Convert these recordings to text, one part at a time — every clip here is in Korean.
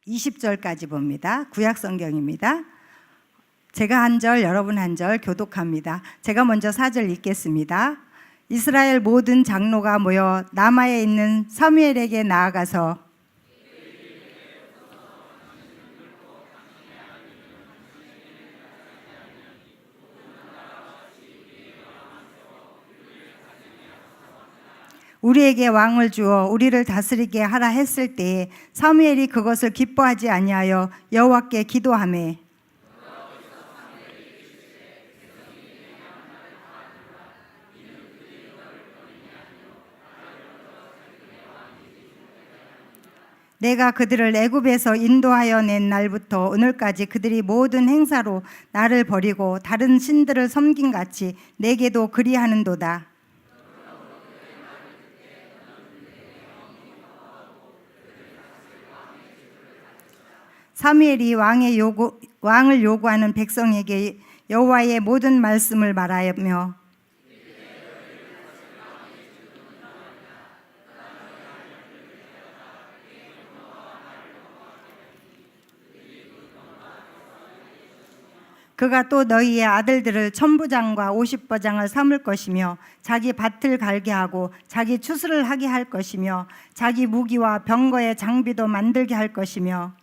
20절까지 봅니다. 구약 성경입니다. 제가 한 절, 여러분 한 절 교독합니다. 제가 먼저 4절 읽겠습니다. 이스라엘 모든 장로가 모여 라마에 있는 사무엘에게 나아가서 우리에게 왕을 주어 우리를 다스리게 하라 했을 때에 사무엘이 그것을 기뻐하지 아니하여 여호와께 기도하며 내가 그들을 애굽에서 인도하여 낸 날부터 오늘까지 그들이 모든 행사로 나를 버리고 다른 신들을 섬긴 같이 내게도 그리하는도다. 사무엘이 왕을 요구하는 백성에게 여호와의 모든 말씀을 말하며 그가 또 너희의 아들들을 천부장과 50버장을 삼을 것이며 자기 밭을 갈게 하고 자기 추수를 하게 할 것이며 자기 무기와 병거의 장비도 만들게 할 것이며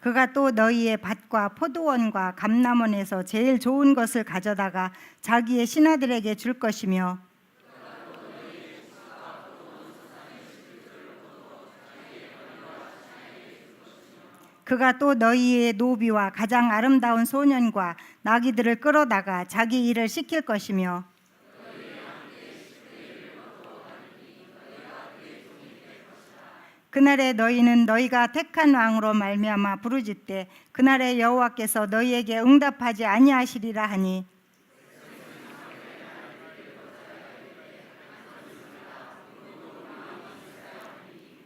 그가 또 너희의 밭과 포도원과 감람원에서 제일 좋은 것을 가져다가 자기의 신하들에게 줄 것이며 그가 또 너희의 노비와 가장 아름다운 소년과 나귀들을 끌어다가 자기 일을 시킬 것이며 그날에 너희는 너희가 택한 왕으로 말미암아 부르짖되 그날에 여호와께서 너희에게 응답하지 아니하시리라 하니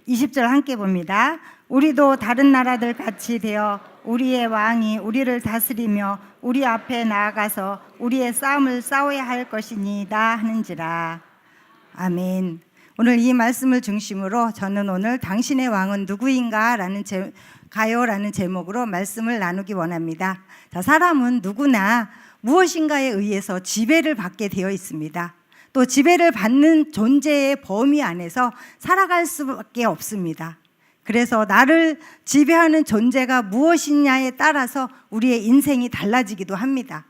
20절 함께 봅니다. 우리도 다른 나라들 같이 되어 우리의 왕이 우리를 다스리며 우리 앞에 나아가서 우리의 싸움을 싸워야 할 것이니이다 하는지라. 아멘. 오늘 이 말씀을 중심으로 저는 오늘 당신의 왕은 누구인가 라는 가요라는 제목으로 말씀을 나누기 원합니다. 자, 사람은 누구나 무엇인가에 의해서 지배를 받게 되어 있습니다. 또 지배를 받는 존재의 범위 안에서 살아갈 수밖에 없습니다. 그래서 나를 지배하는 존재가 무엇이냐에 따라서 우리의 인생이 달라지기도 합니다.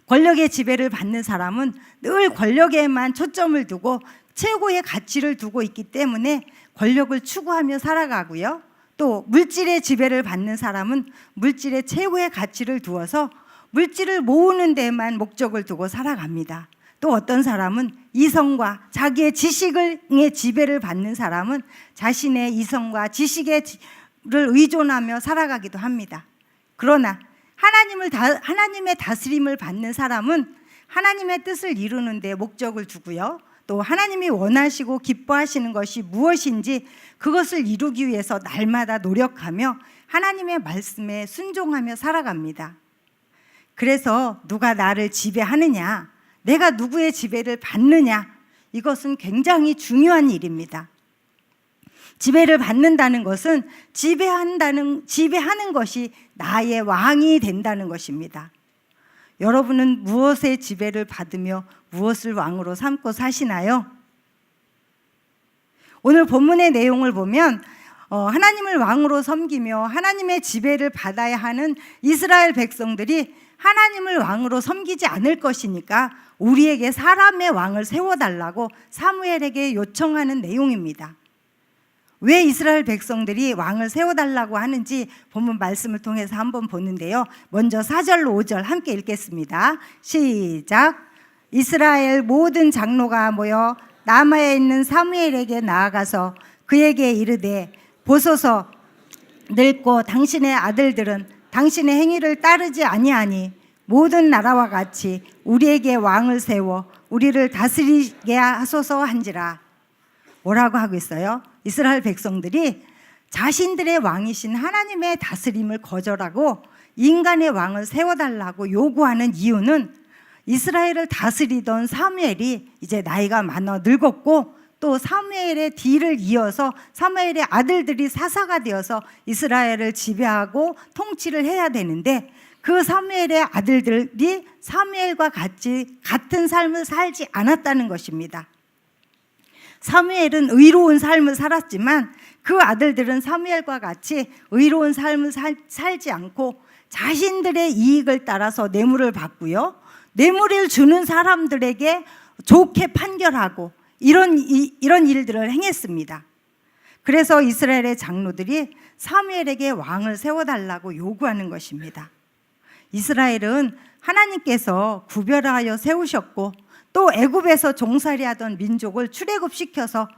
권력의 지배를 받는 사람은 늘 권력에만 초점을 두고 최고의 가치를 두고 있기 때문에 권력을 추구하며 살아가고요. 또 물질의 지배를 받는 사람은 물질의 최고의 가치를 두어서 물질을 모으는 데만 목적을 두고 살아갑니다. 또 어떤 사람은 이성과 자기의 지식의 지배를 받는 사람은 자신의 이성과 지식을 의존하며 살아가기도 합니다. 그러나 하나님의 다스림을 받는 사람은 하나님의 뜻을 이루는 데 목적을 두고요. 또 하나님이 원하시고 기뻐하시는 것이 무엇인지 그것을 이루기 위해서 날마다 노력하며 하나님의 말씀에 순종하며 살아갑니다. 그래서 누가 나를 지배하느냐, 내가 누구의 지배를 받느냐, 이것은 굉장히 중요한 일입니다. 지배를 받는다는 것은 지배하는 것이 나의 왕이 된다는 것입니다. 여러분은 무엇의 지배를 받으며 무엇을 왕으로 삼고 사시나요? 오늘 본문의 내용을 보면 하나님을 왕으로 섬기며 하나님의 지배를 받아야 하는 이스라엘 백성들이 하나님을 왕으로 섬기지 않을 것이니까 우리에게 사람의 왕을 세워달라고 사무엘에게 요청하는 내용입니다. 왜 이스라엘 백성들이 왕을 세워달라고 하는지 본문 말씀을 통해서 한번 보는데요. 먼저 4절로 5절 함께 읽겠습니다. 시작. 이스라엘 모든 장로가 모여 라마에 있는 사무엘에게 나아가서 그에게 이르되 보소서, 늙고 당신의 아들들은 당신의 행위를 따르지 아니하니 모든 나라와 같이 우리에게 왕을 세워 우리를 다스리게 하소서 한지라. 뭐라고 하고 있어요? 이스라엘 백성들이 자신들의 왕이신 하나님의 다스림을 거절하고 인간의 왕을 세워달라고 요구하는 이유는 이스라엘을 다스리던 사무엘이 이제 나이가 많아 늙었고, 또 사무엘의 뒤를 이어서 사무엘의 아들들이 사사가 되어서 이스라엘을 지배하고 통치를 해야 되는데, 그 사무엘의 아들들이 사무엘과 같은 삶을 살지 않았다는 것입니다. 사무엘은 의로운 삶을 살았지만 그 아들들은 사무엘과 같이 의로운 삶을 살지 않고 자신들의 이익을 따라서 뇌물을 받고요, 뇌물을 주는 사람들에게 좋게 판결하고 이런 일들을 행했습니다. 그래서 이스라엘의 장로들이 사무엘에게 왕을 세워달라고 요구하는 것입니다. 이스라엘은 하나님께서 구별하여 세우셨고, 또 애굽에서 종살이하던 민족을 출애굽시켜서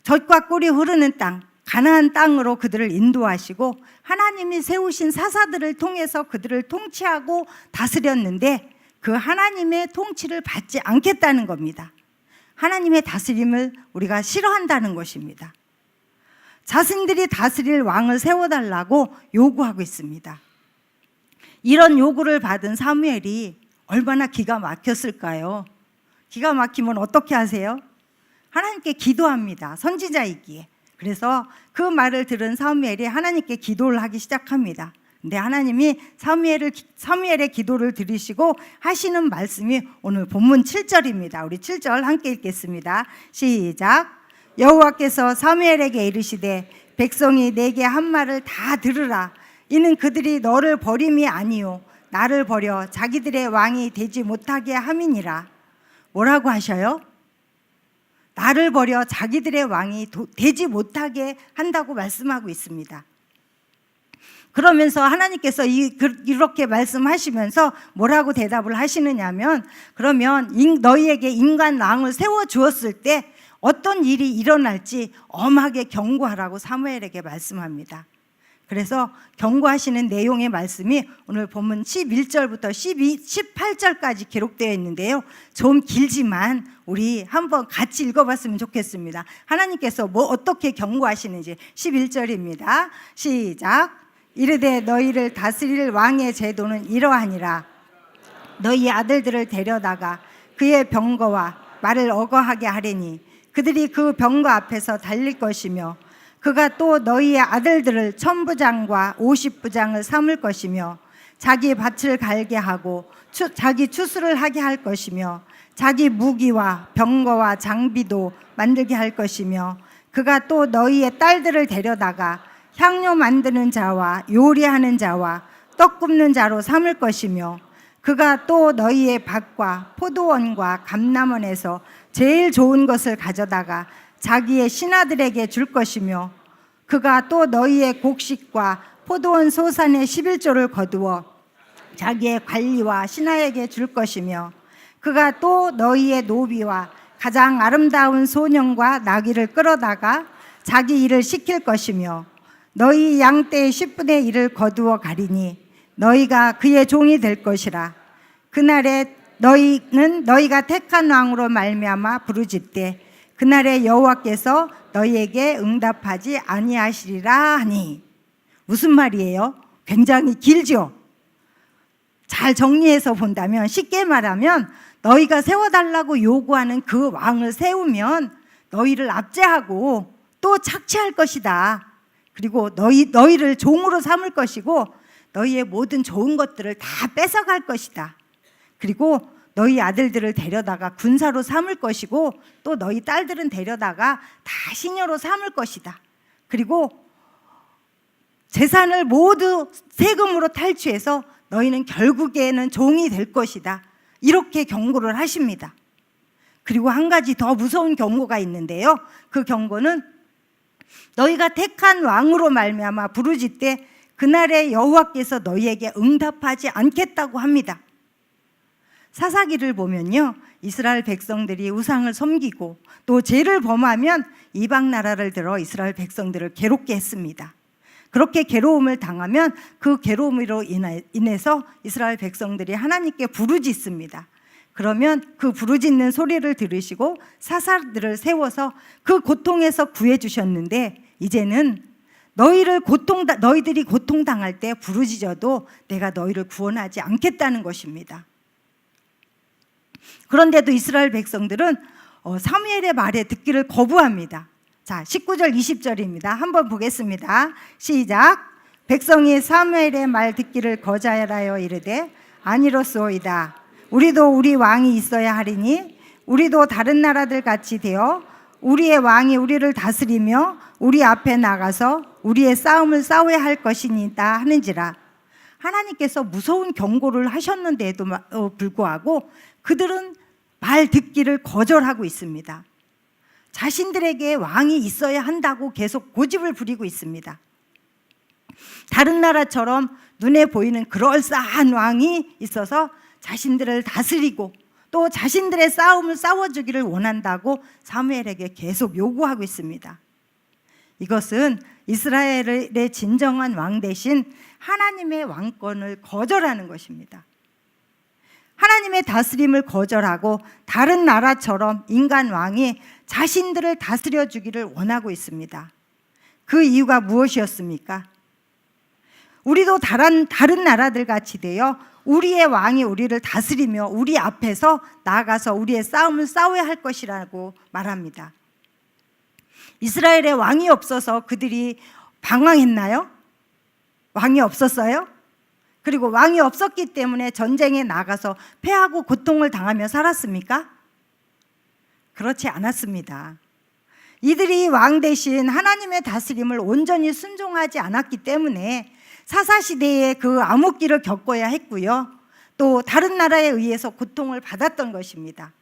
젖과 꿀이 흐르는 땅, 가나안 땅으로 그들을 인도하시고 하나님이 세우신 사사들을 통해서 그들을 통치하고 다스렸는데, 그 하나님의 통치를 받지 않겠다는 겁니다. 하나님의 다스림을 우리가 싫어한다는 것입니다. 자신들이 다스릴 왕을 세워달라고 요구하고 있습니다. 이런 요구를 받은 사무엘이 얼마나 기가 막혔을까요? 기가 막히면 어떻게 하세요? 하나님께 기도합니다. 선지자이기에. 그래서 그 말을 들은 사무엘이 하나님께 기도를 하기 시작합니다. 근데 하나님이 사무엘의 기도를 들으시고 하시는 말씀이 오늘 본문 7절입니다. 우리 7절 함께 읽겠습니다. 시작. 여호와께서 사무엘에게 이르시되 백성이 내게 한 말을 다 들으라. 이는 그들이 너를 버림이 아니요 나를 버려 자기들의 왕이 되지 못하게 함이니라. 뭐라고 하셔요? 나를 버려 자기들의 왕이 되지 못하게 한다고 말씀하고 있습니다. 그러면서 하나님께서 이렇게 말씀하시면서 뭐라고 대답을 하시느냐면, 그러면 너희에게 인간 왕을 세워 주었을 때 어떤 일이 일어날지 엄하게 경고하라고 사무엘에게 말씀합니다. 그래서 경고하시는 내용의 말씀이 오늘 본문 11절부터 18절까지 기록되어 있는데요, 좀 길지만 우리 한번 같이 읽어봤으면 좋겠습니다. 하나님께서 어떻게 경고하시는지. 11절입니다. 시작. 이르되 너희를 다스릴 왕의 제도는 이러하니라. 너희 아들들을 데려다가 그의 병거와 말을 어거하게 하리니 그들이 그 병거 앞에서 달릴 것이며, 그가 또 너희의 아들들을 1000부장과 50부장을 삼을 것이며, 자기 밭을 갈게 하고 자기 추수를 하게 할 것이며, 자기 무기와 병거와 장비도 만들게 할 것이며, 그가 또 너희의 딸들을 데려다가 향료 만드는 자와 요리하는 자와 떡 굽는 자로 삼을 것이며, 그가 또 너희의 밭과 포도원과 감람원에서 제일 좋은 것을 가져다가 자기의 신하들에게 줄 것이며, 그가 또 너희의 곡식과 포도원 소산의 11조를 거두어 자기의 관리와 신하에게 줄 것이며, 그가 또 너희의 노비와 가장 아름다운 소년과 나귀를 끌어다가 자기 일을 시킬 것이며, 너희 양떼의 10분의 1을 거두어 가리니 너희가 그의 종이 될 것이라. 그날에 너희는 너희가 택한 왕으로 말미암아 부르짖되 그날에 여호와께서 너희에게 응답하지 아니하시리라 하니. 무슨 말이에요? 굉장히 길죠? 잘 정리해서 본다면, 쉽게 말하면 너희가 세워달라고 요구하는 그 왕을 세우면 너희를 압제하고 또 착취할 것이다. 그리고 너희를 종으로 삼을 것이고 너희의 모든 좋은 것들을 다 뺏어갈 것이다. 그리고 너희 아들들을 데려다가 군사로 삼을 것이고, 또 너희 딸들은 데려다가 다 시녀로 삼을 것이다. 그리고 재산을 모두 세금으로 탈취해서 너희는 결국에는 종이 될 것이다. 이렇게 경고를 하십니다. 그리고 한 가지 더 무서운 경고가 있는데요, 그 경고는 너희가 택한 왕으로 말미암아 부르짖되 그날에 여호와께서 너희에게 응답하지 않겠다고 합니다. 사사기를 보면요, 이스라엘 백성들이 우상을 섬기고 또 죄를 범하면 이방 나라를 들어 이스라엘 백성들을 괴롭게 했습니다. 그렇게 괴로움을 당하면 그 괴로움으로 인해서 이스라엘 백성들이 하나님께 부르짖습니다. 그러면 그 부르짖는 소리를 들으시고 사사들을 세워서 그 고통에서 구해주셨는데, 이제는 너희들이 고통당할 때 부르짖어도 내가 너희를 구원하지 않겠다는 것입니다. 그런데도 이스라엘 백성들은 사무엘의 말에 듣기를 거부합니다. 자, 19절 20절입니다. 한번 보겠습니다. 시작. 백성이 사무엘의 말 듣기를 거절하여 이르되 아니로소이다. 우리도 우리 왕이 있어야 하리니 우리도 다른 나라들 같이 되어 우리의 왕이 우리를 다스리며 우리 앞에 나가서 우리의 싸움을 싸워야 할 것이니이다 하는지라. 하나님께서 무서운 경고를 하셨는데도 불구하고 그들은 말 듣기를 거절하고 있습니다. 자신들에게 왕이 있어야 한다고 계속 고집을 부리고 있습니다. 다른 나라처럼 눈에 보이는 그럴싸한 왕이 있어서 자신들을 다스리고 또 자신들의 싸움을 싸워주기를 원한다고 사무엘에게 계속 요구하고 있습니다. 이것은 이스라엘의 진정한 왕 대신 하나님의 왕권을 거절하는 것입니다. 하나님의 다스림을 거절하고 다른 나라처럼 인간 왕이 자신들을 다스려 주기를 원하고 있습니다. 그 이유가 무엇이었습니까? 우리도 다른 나라들 같이 되어 우리의 왕이 우리를 다스리며 우리 앞에서 나아가서 우리의 싸움을 싸워야 할 것이라고 말합니다. 이스라엘에 왕이 없어서 그들이 방황했나요? 왕이 없었어요? 그리고 왕이 없었기 때문에 전쟁에 나가서 패하고 고통을 당하며 살았습니까? 그렇지 않았습니다. 이들이 왕 대신 하나님의 다스림을 온전히 순종하지 않았기 때문에 사사시대에 그 암흑기를 겪어야 했고요. 또 다른 나라에 의해서 고통을 받았던 것입니다.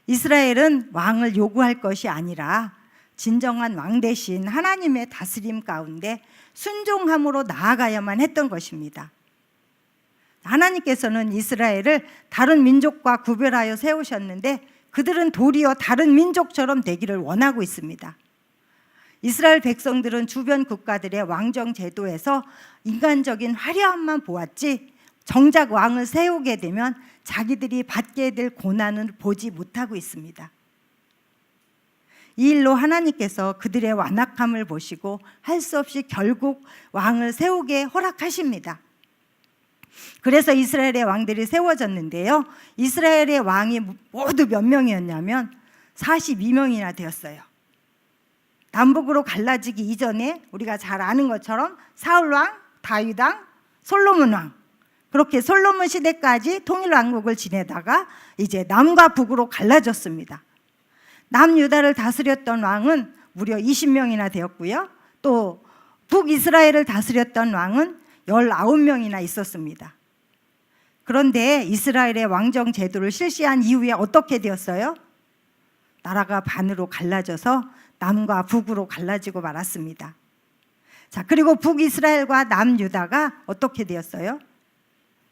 이스라엘은 왕을 요구할 것이 아니라 진정한 왕 대신 하나님의 다스림 가운데 순종함으로 나아가야만 했던 것입니다. 하나님께서는 이스라엘을 다른 민족과 구별하여 세우셨는데 그들은 도리어 다른 민족처럼 되기를 원하고 있습니다. 이스라엘 백성들은 주변 국가들의 왕정 제도에서 인간적인 화려함만 보았지 정작 왕을 세우게 되면 자기들이 받게 될 고난을 보지 못하고 있습니다. 이 일로 하나님께서 그들의 완악함을 보시고 할 수 없이 결국 왕을 세우게 허락하십니다. 그래서 이스라엘의 왕들이 세워졌는데요. 이스라엘의 왕이 모두 몇 명이었냐면 42명이나 되었어요. 남북으로 갈라지기 이전에 우리가 잘 아는 것처럼 사울왕, 다윗왕, 솔로몬왕, 그렇게 솔로몬 시대까지 통일왕국을 지내다가 이제 남과 북으로 갈라졌습니다. 남유다를 다스렸던 왕은 무려 20명이나 되었고요. 또 북이스라엘을 다스렸던 왕은 19명이나 있었습니다. 그런데 이스라엘의 왕정 제도를 실시한 이후에 어떻게 되었어요? 나라가 반으로 갈라져서 남과 북으로 갈라지고 말았습니다. 자, 그리고 북이스라엘과 남유다가 어떻게 되었어요?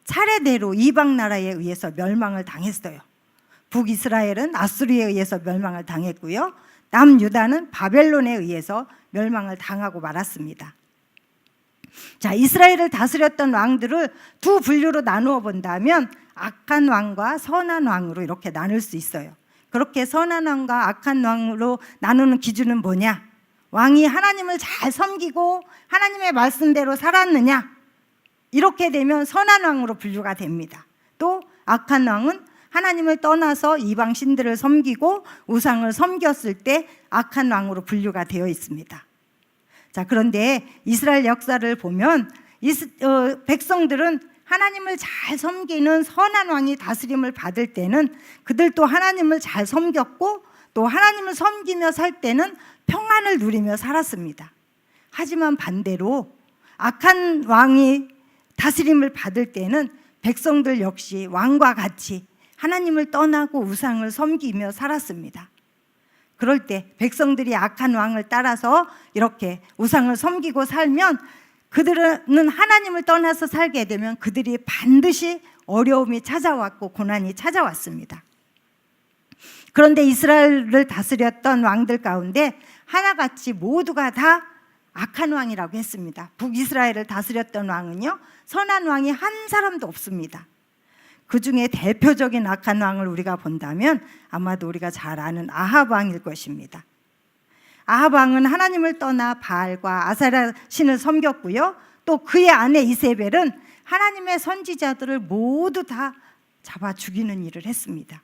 차례대로 이방 나라에 의해서 멸망을 당했어요. 북이스라엘은 아수르에 의해서 멸망을 당했고요. 남유다는 바벨론에 의해서 멸망을 당하고 말았습니다. 자, 이스라엘을 다스렸던 왕들을 두 분류로 나누어 본다면 악한 왕과 선한 왕으로 이렇게 나눌 수 있어요. 그렇게 선한 왕과 악한 왕으로 나누는 기준은 뭐냐? 왕이 하나님을 잘 섬기고 하나님의 말씀대로 살았느냐? 이렇게 되면 선한 왕으로 분류가 됩니다. 또 악한 왕은 하나님을 떠나서 이방 신들을 섬기고 우상을 섬겼을 때 악한 왕으로 분류가 되어 있습니다. 자, 그런데 이스라엘 역사를 보면 백성들은 하나님을 잘 섬기는 선한 왕이 다스림을 받을 때는 그들도 하나님을 잘 섬겼고 또 하나님을 섬기며 살 때는 평안을 누리며 살았습니다. 하지만 반대로 악한 왕이 다스림을 받을 때는 백성들 역시 왕과 같이 하나님을 떠나고 우상을 섬기며 살았습니다. 그럴 때 백성들이 악한 왕을 따라서 이렇게 우상을 섬기고 살면 그들은 하나님을 떠나서 살게 되면 그들이 반드시 어려움이 찾아왔고 고난이 찾아왔습니다. 그런데 이스라엘을 다스렸던 왕들 가운데 하나같이 모두가 다 악한 왕이라고 했습니다. 북이스라엘을 다스렸던 왕은요, 선한 왕이 한 사람도 없습니다. 그 중에 대표적인 악한 왕을 우리가 본다면 아마도 우리가 잘 아는 아합 왕일 것입니다. 아합 왕은 하나님을 떠나 바알과 아세라 신을 섬겼고요. 또 그의 아내 이세벨은 하나님의 선지자들을 모두 다 잡아 죽이는 일을 했습니다.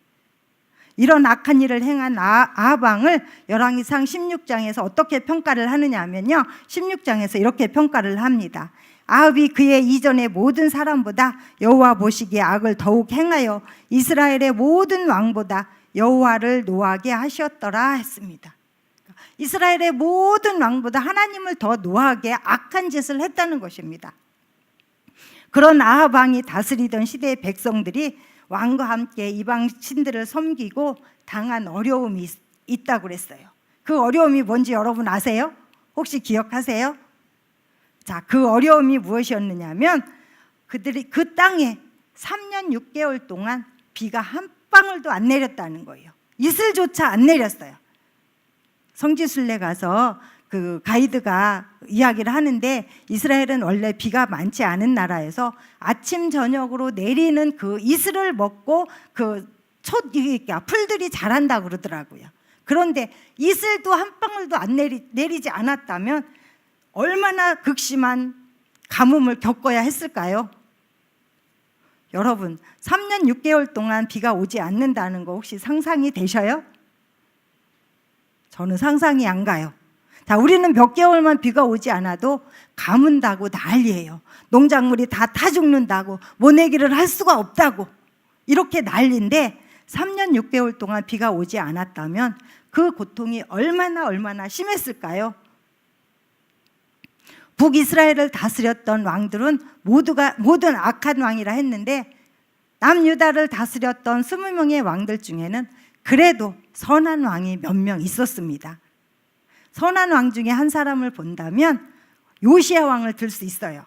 이런 악한 일을 행한 아합왕을 열왕기상 16장에서 어떻게 평가를 하느냐 하면요, 16장에서 이렇게 평가를 합니다. 아합이 그의 이전의 모든 사람보다 여호와 보시기에 악을 더욱 행하여 이스라엘의 모든 왕보다 여호와를 노하게 하셨더라 했습니다. 이스라엘의 모든 왕보다 하나님을 더 노하게 악한 짓을 했다는 것입니다. 그런 아합 왕이 다스리던 시대의 백성들이 왕과 함께 이방 신들을 섬기고 당한 어려움이 있다고 그랬어요. 그 어려움이 뭔지 여러분 아세요? 혹시 기억하세요? 자, 그 어려움이 무엇이었느냐면 그들이 그 땅에 3년 6개월 동안 비가 한 방울도 안 내렸다는 거예요. 이슬조차 안 내렸어요. 성지순례 가서 그 가이드가 이야기를 하는데, 이스라엘은 원래 비가 많지 않은 나라에서 아침 저녁으로 내리는 그 이슬을 먹고 그 풀들이 자란다고 그러더라고요. 그런데 이슬도 한 방울도 안 내리지 않았다면 얼마나 극심한 가뭄을 겪어야 했을까요? 여러분, 3년 6개월 동안 비가 오지 않는다는 거 혹시 상상이 되셔요? 저는 상상이 안 가요. 자, 우리는 몇 개월만 비가 오지 않아도 가문다고 난리예요. 농작물이 다 타 죽는다고, 모내기를 할 수가 없다고, 이렇게 난리인데 3년 6개월 동안 비가 오지 않았다면 그 고통이 얼마나 심했을까요? 북이스라엘을 다스렸던 왕들은 모든 악한 왕이라 했는데, 남유다를 다스렸던 20명의 왕들 중에는 그래도 선한 왕이 몇 명 있었습니다. 선한 왕 중에 한 사람을 본다면 요시야 왕을 들 수 있어요.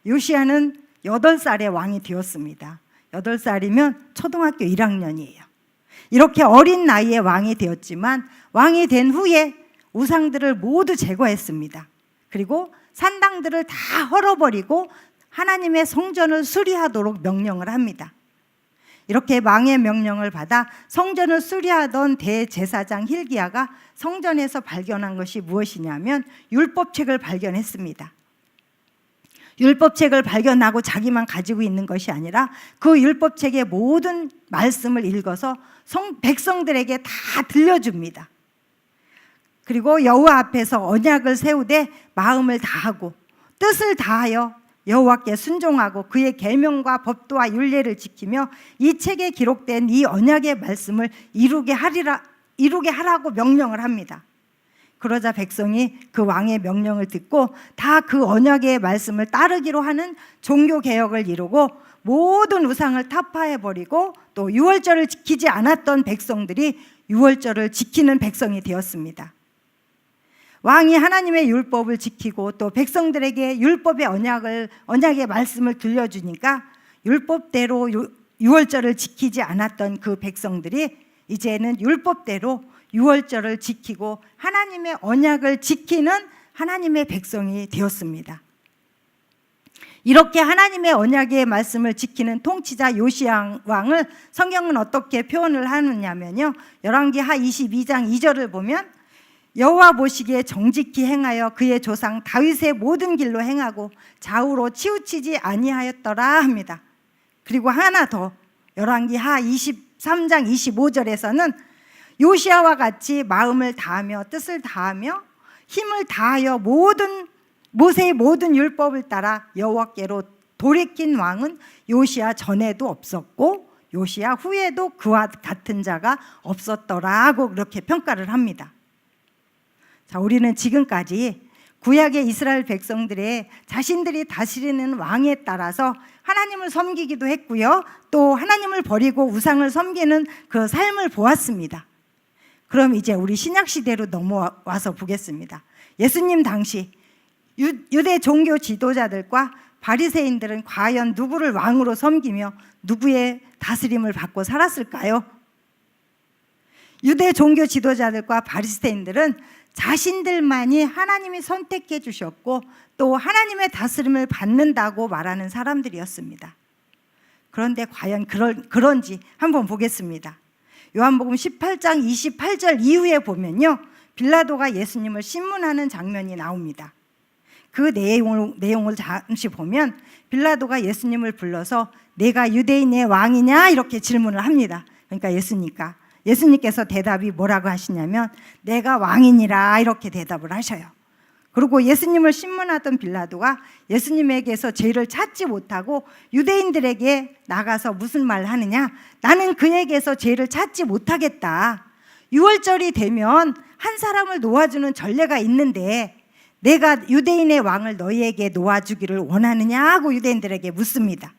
요시야는 8살에 왕이 되었습니다. 8살이면 초등학교 1학년이에요. 이렇게 어린 나이에 왕이 되었지만 왕이 된 후에 우상들을 모두 제거했습니다. 그리고 산당들을 다 헐어버리고 하나님의 성전을 수리하도록 명령을 합니다. 이렇게 왕의 명령을 받아 성전을 수리하던 대제사장 hil기야가 성전에서 발견한 것이 무엇이냐면 율법책을 발견했습니다. 율법책을 발견하고 자기만 가지고 있는 것이 아니라 그 율법책의 모든 말씀을 읽어서 백성들에게 다 들려줍니다. 그리고 여호와 앞에서 언약을 세우되 마음을 다하고 뜻을 다하여 여호와께 순종하고 그의 계명과 법도와 율례를 지키며 이 책에 기록된 이 언약의 말씀을 이루게 하라고 명령을 합니다. 그러자 백성이 그 왕의 명령을 듣고 다 그 언약의 말씀을 따르기로 하는 종교개혁을 이루고 모든 우상을 타파해버리고 또 유월절을 지키지 않았던 백성들이 유월절을 지키는 백성이 되었습니다. 왕이 하나님의 율법을 지키고 또 백성들에게 율법의 언약의 말씀을 들려주니까 율법대로 유월절을 지키지 않았던 그 백성들이 이제는 율법대로 유월절을 지키고 하나님의 언약을 지키는 하나님의 백성이 되었습니다. 이렇게 하나님의 언약의 말씀을 지키는 통치자 요시야 왕을 성경은 어떻게 표현을 하느냐면요, 열왕기하 22장 2절을 보면 여호와 보시기에 정직히 행하여 그의 조상 다윗의 모든 길로 행하고 좌우로 치우치지 아니하였더라 합니다. 그리고 하나 더, 열왕기하 23장 25절에서는 요시야와 같이 마음을 다하며 뜻을 다하며 힘을 다하여 모세의 모든 율법을 따라 여호와께로 돌이킨 왕은 요시야 전에도 없었고 요시야 후에도 그와 같은 자가 없었더라고 그렇게 평가를 합니다. 자, 우리는 지금까지 구약의 이스라엘 백성들의 자신들이 다스리는 왕에 따라서 하나님을 섬기기도 했고요, 또 하나님을 버리고 우상을 섬기는 그 삶을 보았습니다. 그럼 이제 우리 신약시대로 넘어와서 보겠습니다. 예수님 당시 유대 종교 지도자들과 바리새인들은 과연 누구를 왕으로 섬기며 누구의 다스림을 받고 살았을까요? 유대 종교 지도자들과 바리새인들은 자신들만이 하나님이 선택해 주셨고 또 하나님의 다스림을 받는다고 말하는 사람들이었습니다. 그런데 과연 그런지 한번 보겠습니다. 요한복음 18장 28절 이후에 보면요, 빌라도가 예수님을 신문하는 장면이 나옵니다. 그 내용을 잠시 보면 빌라도가 예수님을 불러서 내가 유대인의 왕이냐 이렇게 질문을 합니다. 그러니까 예수님께서 대답이 뭐라고 하시냐면 내가 왕이니라 이렇게 대답을 하셔요. 그리고 예수님을 신문하던 빌라도가 예수님에게서 죄를 찾지 못하고 유대인들에게 나가서 무슨 말을 하느냐, 나는 그에게서 죄를 찾지 못하겠다. 6월절이 되면 한 사람을 놓아주는 전례가 있는데 내가 유대인의 왕을 너희에게 놓아주기를 원하느냐고 유대인들에게 묻습니다.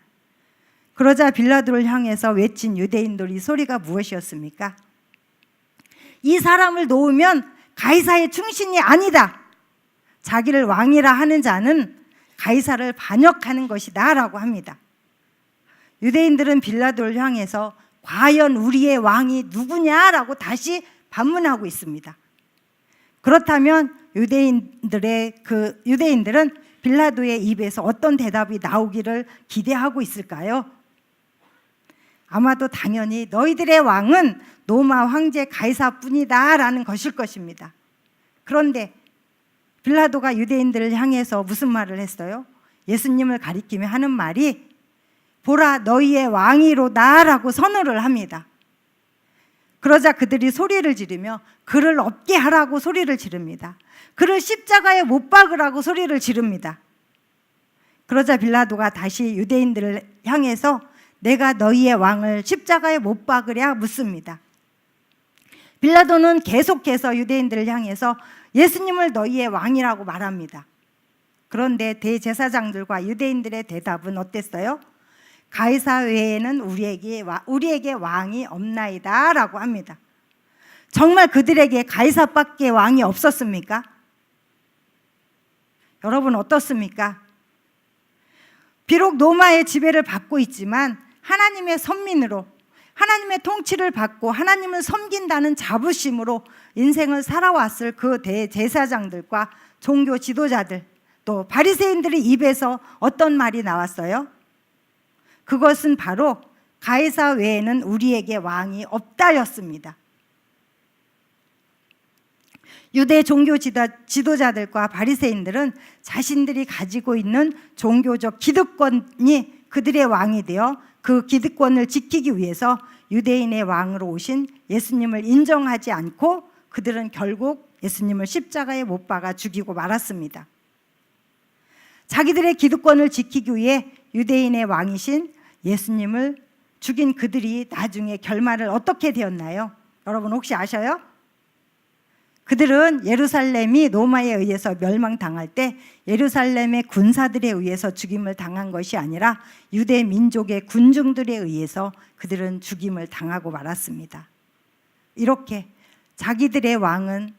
그러자 빌라도를 향해서 외친 유대인들의 소리가 무엇이었습니까? 이 사람을 놓으면 가이사의 충신이 아니다. 자기를 왕이라 하는 자는 가이사를 반역하는 것이다 라고 합니다. 유대인들은 빌라도를 향해서 과연 우리의 왕이 누구냐라고 다시 반문하고 있습니다. 그렇다면 유대인들은 빌라도의 입에서 어떤 대답이 나오기를 기대하고 있을까요? 아마도 당연히 너희들의 왕은 로마 황제 가이사뿐이다 라는 것일 것입니다. 그런데 빌라도가 유대인들을 향해서 무슨 말을 했어요? 예수님을 가리키며 하는 말이 보라 너희의 왕이로다 라고 선언을 합니다. 그러자 그들이 소리를 지르며 그를 없게 하라고 소리를 지릅니다. 그를 십자가에 못 박으라고 소리를 지릅니다. 그러자 빌라도가 다시 유대인들을 향해서 내가 너희의 왕을 십자가에 못 박으랴 묻습니다. 빌라도는 계속해서 유대인들을 향해서 예수님을 너희의 왕이라고 말합니다. 그런데 대제사장들과 유대인들의 대답은 어땠어요? 가이사 외에는 우리에게 왕이 없나이다 라고 합니다. 정말 그들에게 가이사밖에 왕이 없었습니까? 여러분 어떻습니까? 비록 로마의 지배를 받고 있지만 하나님의 선민으로 하나님의 통치를 받고 하나님을 섬긴다는 자부심으로 인생을 살아왔을 그 대제사장들과 종교 지도자들 또 바리새인들의 입에서 어떤 말이 나왔어요? 그것은 바로 가이사 외에는 우리에게 왕이 없다였습니다. 유대 종교 지도자들과 바리새인들은 자신들이 가지고 있는 종교적 기득권이 그들의 왕이 되어 그 기득권을 지키기 위해서 유대인의 왕으로 오신 예수님을 인정하지 않고 그들은 결국 예수님을 십자가에 못 박아 죽이고 말았습니다. 자기들의 기득권을 지키기 위해 유대인의 왕이신 예수님을 죽인 그들이 나중에 결말을 어떻게 되었나요? 여러분 혹시 아셔요? 그들은 예루살렘이 로마에 의해서 멸망당할 때 예루살렘의 군사들에 의해서 죽임을 당한 것이 아니라 유대 민족의 군중들에 의해서 그들은 죽임을 당하고 말았습니다. 이렇게 자기들의 왕은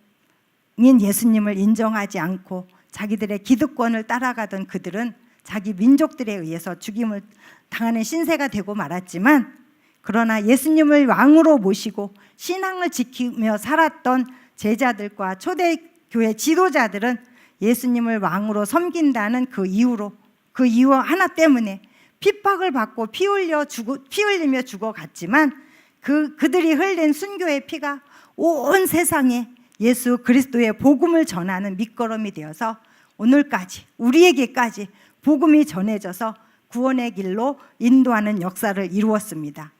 예수님을 인정하지 않고 자기들의 기득권을 따라가던 그들은 자기 민족들에 의해서 죽임을 당하는 신세가 되고 말았지만 그러나 예수님을 왕으로 모시고 신앙을 지키며 살았던 제자들과 초대교회 지도자들은 예수님을 왕으로 섬긴다는 그 이유 하나 때문에 핍박을 받고 피 흘리며 죽어갔지만 그들이 흘린 순교의 피가 온 세상에 예수 그리스도의 복음을 전하는 밑거름이 되어서 오늘까지 우리에게까지 복음이 전해져서 구원의 길로 인도하는 역사를 이루었습니다.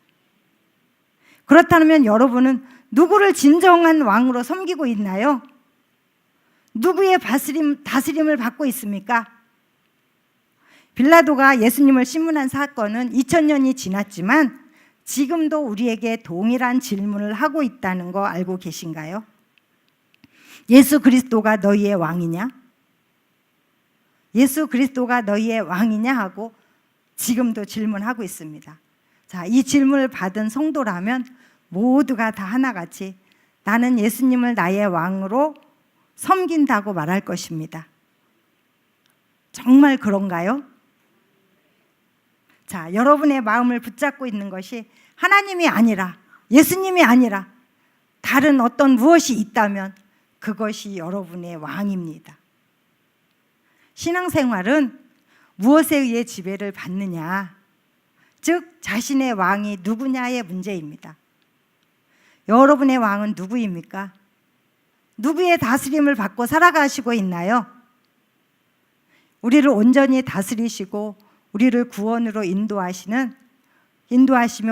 그렇다면 여러분은 누구를 진정한 왕으로 섬기고 있나요? 누구의 다스림을 받고 있습니까? 빌라도가 예수님을 신문한 사건은 2000년이 지났지만 지금도 우리에게 동일한 질문을 하고 있다는 거 알고 계신가요? 예수 그리스도가 너희의 왕이냐? 예수 그리스도가 너희의 왕이냐 하고 지금도 질문하고 있습니다. 자, 이 질문을 받은 성도라면 모두가 다 하나같이 나는 예수님을 나의 왕으로 섬긴다고 말할 것입니다. 정말 그런가요? 자, 여러분의 마음을 붙잡고 있는 것이 하나님이 아니라 예수님이 아니라 다른 어떤 무엇이 있다면 그것이 여러분의 왕입니다. 신앙생활은 무엇에 의해 지배를 받느냐, 즉 자신의 왕이 누구냐의 문제입니다. 여러분의 왕은 누구입니까? 누구의 다스림을 받고 살아가시고 있나요? 우리를 온전히 다스리시고 우리를 구원으로 인도하시며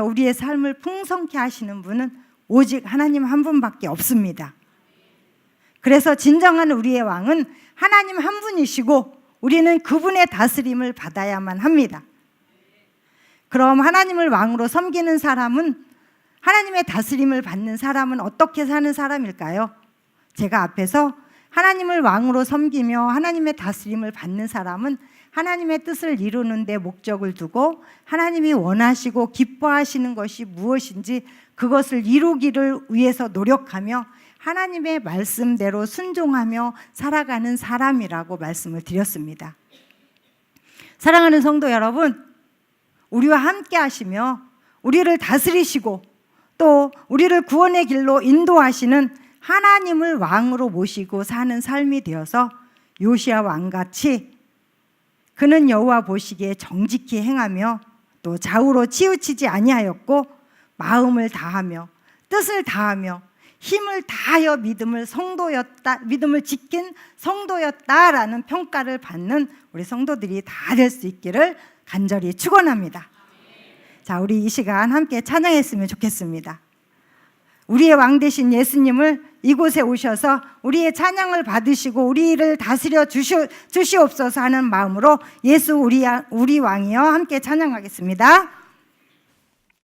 우리의 삶을 풍성케 하시는 분은 오직 하나님 한 분밖에 없습니다. 그래서 진정한 우리의 왕은 하나님 한 분이시고 우리는 그분의 다스림을 받아야만 합니다. 그럼 하나님을 왕으로 섬기는 사람은, 하나님의 다스림을 받는 사람은 어떻게 사는 사람일까요? 제가 앞에서 하나님을 왕으로 섬기며 하나님의 다스림을 받는 사람은 하나님의 뜻을 이루는 데 목적을 두고 하나님이 원하시고 기뻐하시는 것이 무엇인지 그것을 이루기를 위해서 노력하며 하나님의 말씀대로 순종하며 살아가는 사람이라고 말씀을 드렸습니다. 사랑하는 성도 여러분, 우리와 함께 하시며 우리를 다스리시고 또 우리를 구원의 길로 인도하시는 하나님을 왕으로 모시고 사는 삶이 되어서 요시야 왕같이 그는 여호와 보시기에 정직히 행하며 또 좌우로 치우치지 아니하였고 마음을 다하며 뜻을 다하며 힘을 다하여 믿음을 지킨 성도였다라는 평가를 받는 우리 성도들이 다 될 수 있기를 간절히 축원합니다. 자, 우리 이 시간 함께 찬양했으면 좋겠습니다. 우리의 왕 되신 예수님을 이곳에 오셔서 우리의 찬양을 받으시고 우리를 다스려 주시옵소서 하는 마음으로 예수 우리 왕이여 함께 찬양하겠습니다.